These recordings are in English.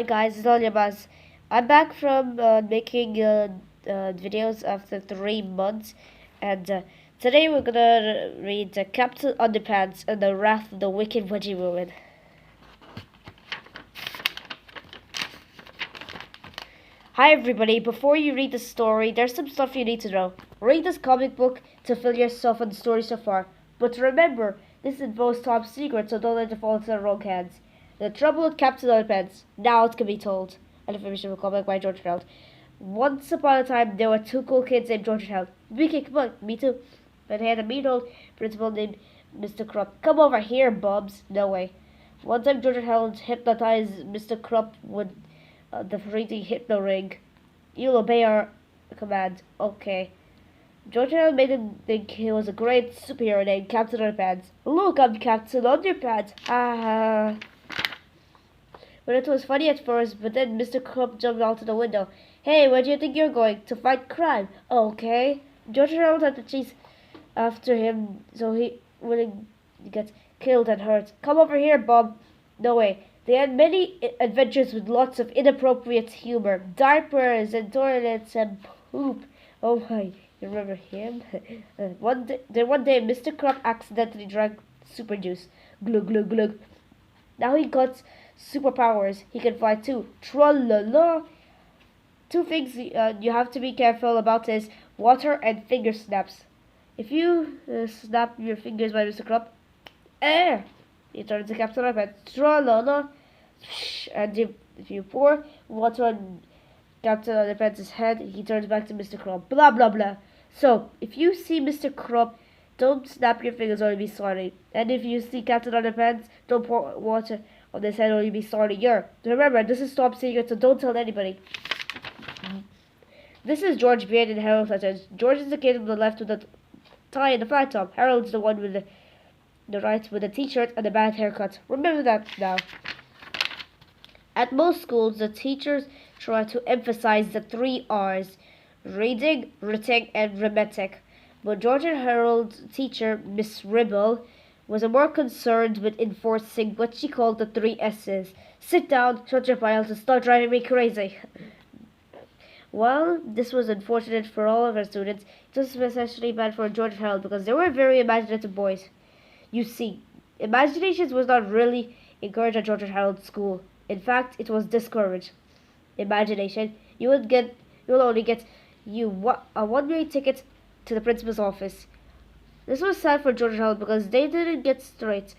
Hi guys, it's Buzz. I'm back from making videos after 3 months, and today we're gonna read Captain Underpants and the Wrath of the Wicked Wedgie Woman. Hi everybody, before you read the story, there's some stuff you need to know. Read this comic book to fill yourself on the story so far, but remember, this involves top secret, so don't let it fall into the wrong hands. The Trouble with Captain Underpants, now it can be told. An information comic by George Feld. Once upon a time, there were two cool kids named George and Hal. Come on, me too. But they had a mean old principal named Mr. Crump. Come over here, Bubs. No way. One time, George and Hal hypnotized Mr. Crump with the freezing hypno ring. You'll obey our command. Okay. George and Hal made him think he was a great superhero named Captain Underpants. Look, I'm Captain Underpants. Ah. But it was funny at first, but then Mr. Crump jumped out of the window. Hey, where do you think you're going? To fight crime. Okay. George and Harold had to chase after him so he wouldn't get killed and hurt. Come over here, Bob. No way. They had many adventures with lots of inappropriate humor. Diapers and toilets and poop. Oh my, you remember him? One day, Mr. Crump accidentally drank super juice. Glug, glug, glug. Now he got superpowers. He can fly too. Tra-la-la. Two things you have to be careful about is water and finger snaps. If you snap your fingers by Mr. Crump, air! He turns to Captain Underpants. Tra-la-la. And if you pour water on Captain Underpants' head, he turns back to Mr. Crump. Blah, blah, blah. So, if you see Mr. Crump, don't snap your fingers or you'll be sorry. And if you see Captain Underpants, don't pour water on his head or you'll be sorry. Remember, this is top secret, so don't tell anybody. This is George behind and Harold Fletcher's. George is the kid on the left with the tie and the flat top. Harold's the one with the right with the t-shirt and the bad haircut. Remember that now. At most schools, the teachers try to emphasize the 3 R's. Reading, writing, and arithmetic. But George and Harold's teacher, Miss Ribble, was more concerned with enforcing what she called the 3 S's. Sit down, shut your mouth, and start driving me crazy. While this was unfortunate for all of our students, it was especially bad for George and Harold because they were very imaginative boys. You see, imagination was not really encouraged at George and Harold's school. In fact, it was discouraged. Imagination, you will only get a one-way ticket to the principal's office. This was sad for George and Harold because they didn't get straight.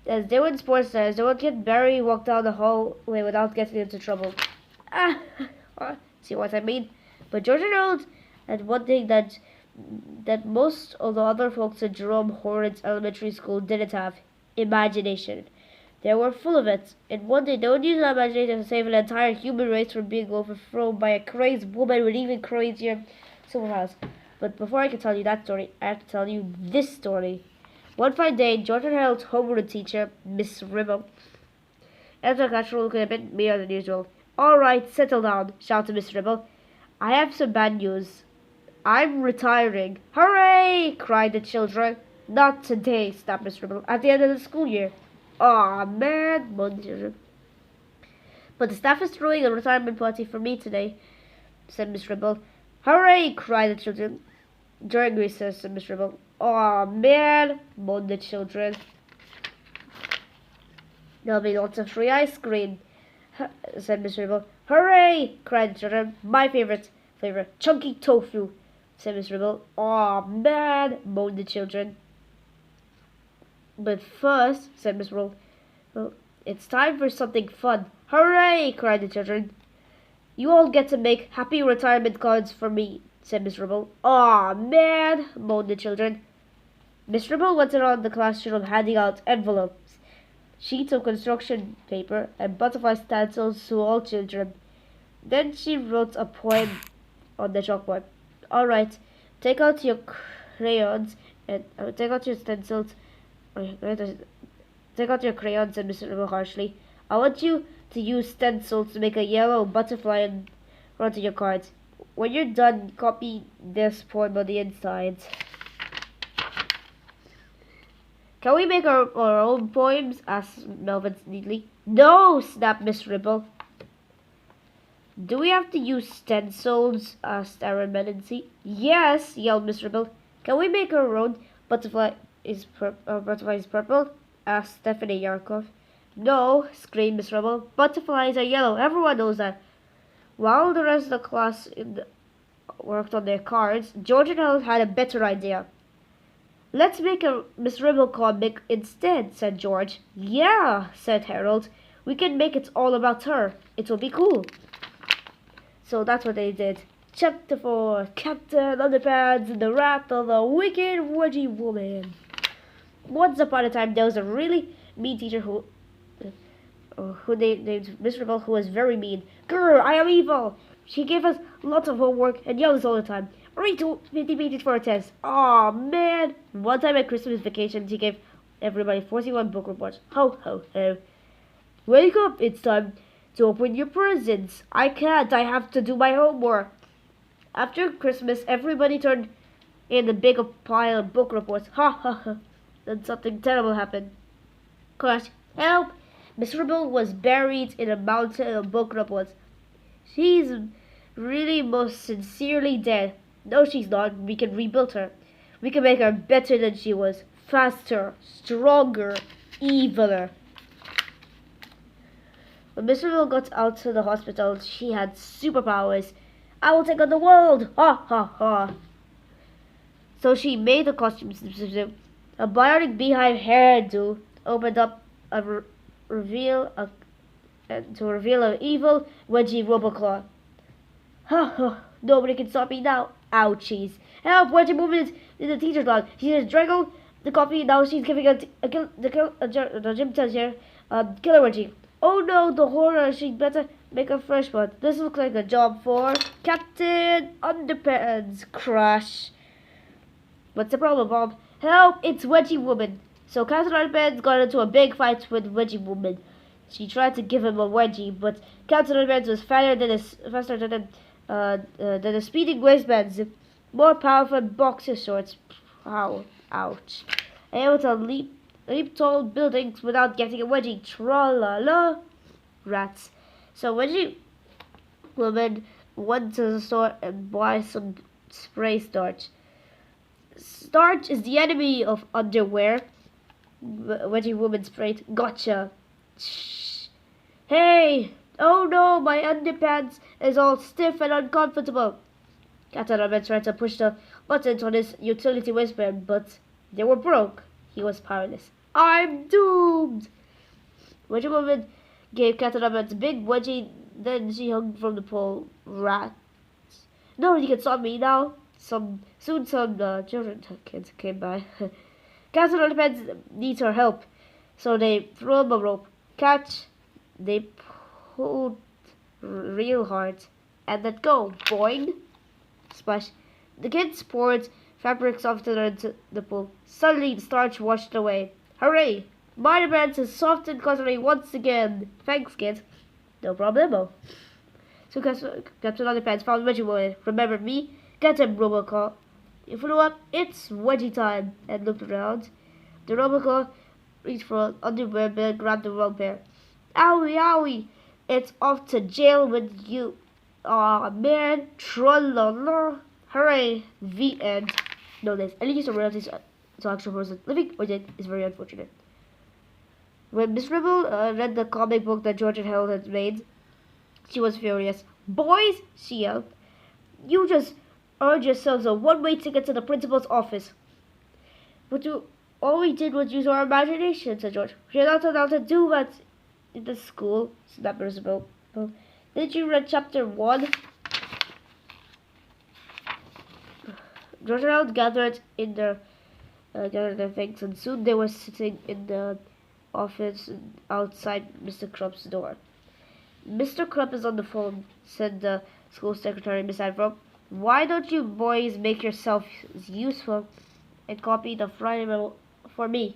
As they were in sports stars, they would get Barry walk down the hallway without getting into trouble. See what I mean? But George and Harold had one thing that most of the other folks at Jerome Horrocks Elementary School didn't have: imagination. They were full of it, and one day they would use their imagination to save an entire human race from being overthrown by a crazy woman with even crazier superpowers. But before I can tell you that story, I have to tell you this story. One fine day, George and Harold's homeroom teacher, Miss Ribble, entered the classroom looking a bit meaner than usual. All right, settle down, shouted Miss Ribble. I have some bad news. I'm retiring. Hooray! Cried the children. Not today, snapped Miss Ribble. At the end of the school year. Aw, man, moaned the children. But the staff is throwing a retirement party for me today, said Miss Ribble. Hooray! Cried the children. During recess, said Miss Ribble. Aw, man, moaned the children. There'll be lots of free ice cream, said Miss Ribble. Hooray! Cried the children. My favorite flavor, chunky tofu, said Miss Ribble. Aw, man, moaned the children. But first, said Miss Ribble, well, it's time for something fun. Hooray! Cried the children. You all get to make happy retirement cards for me, said Miss Ribble. Aw, man, moaned the children. Miss Ribble went around the classroom handing out envelopes, sheets of construction paper, and butterfly stencils to all children. Then she wrote a poem on the chalkboard. All right, take out your crayons and take out your stencils. Take out your crayons, said Mr. Ribble harshly. I want you to use stencils to make a yellow butterfly and onto your cards. When you're done, copy this poem on the inside. Can we make our own poems? Asked Melvin neatly. No, snapped Miss Ribble. Do we have to use stencils? Asked Aaron Menency. Yes, yelled Miss Ribble. Can we make our own? Butterfly is purple? Asked Stephanie Yarkov. No, screamed Miss Ribble. Butterflies are yellow. Everyone knows that. While the rest of the class worked on their cards, George and Harold had a better idea. Let's make a Miss Ribble comic instead, said George. Yeah, said Harold. We can make it all about her. It will be cool. So that's what they did. Chapter 4, Captain Underpants and the Wrath of the Wicked Wedgie Woman. Once upon a time, there was a really mean teacher who named Miss Ribble, who was very mean. Grr, I am evil! She gave us lots of homework and yelled us all the time. Read 50 pages for a test. Aw, man! One time at Christmas vacation, she gave everybody 41 book reports. Ho, ho, ho. Wake up, it's time to open your presents. I can't, I have to do my homework. After Christmas, everybody turned in a big pile of book reports. Ha, ha, ha. Then something terrible happened. Crash, help! Miss Ribble was buried in a mountain of book reports. She's really most sincerely dead. No, she's not. We can rebuild her. We can make her better than she was. Faster, stronger, eviler. When Miss Ribble got out to the hospital, she had superpowers. I will take on the world! Ha ha ha! So she made the costumes. A bionic beehive hairdo opened up to reveal an evil Wedgie Roboclaw. Ha ha! Nobody can stop me now. Ouchies! Help! Wedgie Woman is in the teacher's lounge. She has strangled the coffee. Now she's giving the gym test here. Killer Wedgie. Oh no! The horror! She better make a fresh one. This looks like a job for Captain Underpants. Crash. What's the problem, Bob? Help! It's Wedgie Woman. So Captain Underpants got into a big fight with Wedgie Woman. She tried to give him a wedgie, but Captain Underpants was faster than a speeding waistband, more powerful than boxer shorts. Ow! Ouch! Able to leap tall buildings without getting a wedgie. Tra-la-la! Rats. So Wedgie Woman went to the store and buy some spray starch. Starch is the enemy of underwear. Wedgie Woman sprayed. Gotcha. Shh. Hey! Oh no, my underpants is all stiff and uncomfortable. Captain Underpants tried to push the buttons on his utility waistband, but they were broke. He was powerless. I'm doomed! Wedgie Woman gave Captain Underpants a big wedgie, then she hung from the pole. Rats. Nobody can stop me now. Soon some children kids came by. Captain Underpants needs her help, so they threw him a rope. Catch. They pulled real hard and let go. Boing. Splash. The kids poured fabric softener into the pool. Suddenly the starch washed away. Hooray! My underpants is soft and cutlery once again. Thanks, kid. No problemo. So Captain Underpants found Wedgie Woman. Remember me? Get him, Roboclaw. He flew up. It's Wedgie time. And looked around. The Roboclaw reached for an underwear pair, grabbed the wrong pair. Owie, owie. It's off to jail with you. Aw, man. Tra-la-la. Hooray. The end. No, this. Any use of royalties to actual person living or dead is very unfortunate. When Miss Ribble read the comic book that George and Harold had made, she was furious. Boys, she yelled, you just earned yourselves a one-way ticket to the principal's office. All we did was use our imagination, said George. We're not allowed to do that in the school, snapped Miss Ribble. Didn't you read chapter 1? George and Harold gathered their things, and soon they were sitting in the office outside Mr. Crump's door. Mr. Crump is on the phone, said the school secretary, Miss Adrock. Why don't you boys make yourselves useful and copy the Friday memo for me?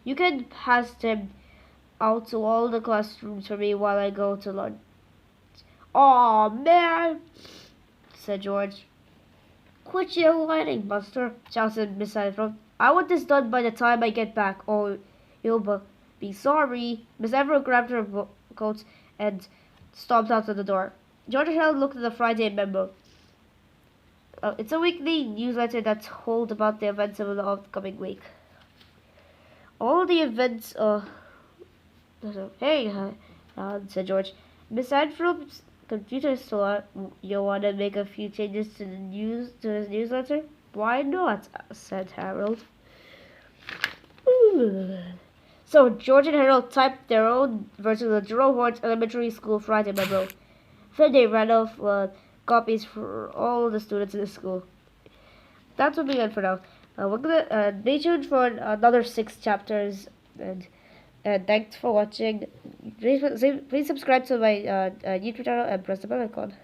You can pass them out to all the classrooms for me while I go to lunch. Aw, man, said George. Quit your whining, Buster, shouted Miss Adrock. I want this done by the time I get back, or you'll be sorry. Miss Adrock grabbed her coat and stomped out of the door. George and Harold looked at the Friday memo. It's a weekly newsletter that's told about the events of the upcoming week. All the events, hey, said George. Miss Anfield's computer store, you want to make a few changes to his newsletter? Why not? Said Harold. So George and Harold typed their own version of the Jerome Horns Elementary School Friday memo. Then they ran off copies for all the students in the school. That's what we got for now. We're gonna stay tuned for another 6 chapters, and thanks for watching. Please subscribe to my YouTube channel and press the bell icon.